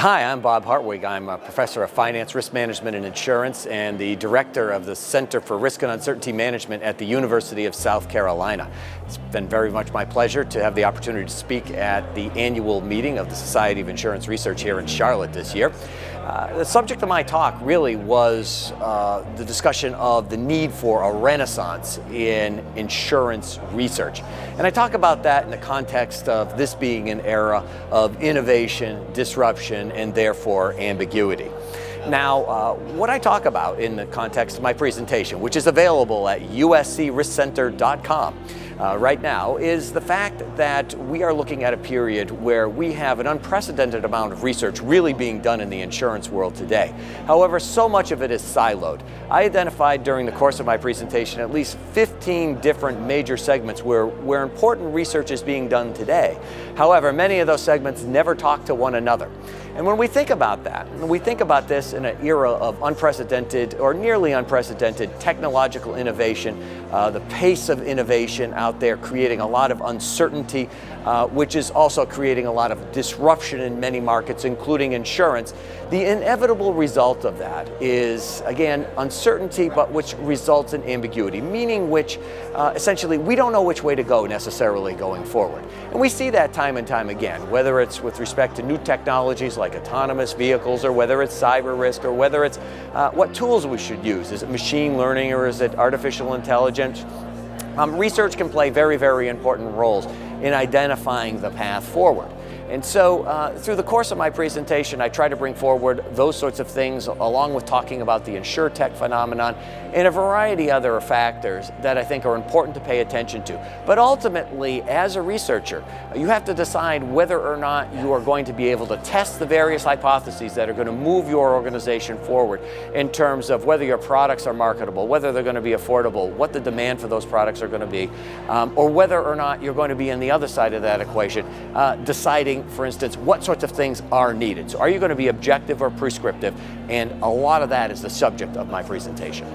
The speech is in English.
Hi, I'm Bob Hartwig. I'm a professor of finance, risk management, and insurance, and the director of the Center for Risk and Uncertainty Management at the University of South Carolina. It's been very much my pleasure to have the opportunity to speak at the annual meeting of the Society of Insurance Research here in Charlotte this year. The subject of my talk really was the discussion of the need for a renaissance in insurance research. And I talk about that in the context of this being an era of innovation, disruption, and therefore ambiguity. Now, what I talk about in the context of my presentation, which is available at uscriskcenter.com right now, is the fact that we are looking at a period where we have an unprecedented amount of research really being done in the insurance world today. However, so much of it is siloed. I identified during the course of my presentation at least 15 different major segments where important research is being done today. However, many of those segments never talk to one another. And when we think about that, when we think about this in an era of unprecedented or nearly unprecedented technological innovation, the pace of innovation out there creating a lot of uncertainty, which is also creating a lot of disruption in many markets, including insurance, the inevitable result of that is, again, uncertainty, but which results in ambiguity, meaning which essentially we don't know which way to go necessarily going forward. And we see that time and time again, whether it's with respect to new technologies like autonomous vehicles, or whether it's cyber risk, or whether it's what tools we should use. Is it machine learning or is it artificial intelligence? Research can play very, very important roles in identifying the path forward. And so through the course of my presentation, I try to bring forward those sorts of things along with talking about the insurtech phenomenon and a variety of other factors that I think are important to pay attention to. But ultimately, as a researcher, you have to decide whether or not you are going to be able to test the various hypotheses that are going to move your organization forward in terms of whether your products are marketable, whether they're going to be affordable, what the demand for those products are going to be, or whether or not you're going to be on the other side of that equation, deciding, for instance, what sorts of things are needed. So are you going to be objective or prescriptive? And a lot of that is the subject of my presentation.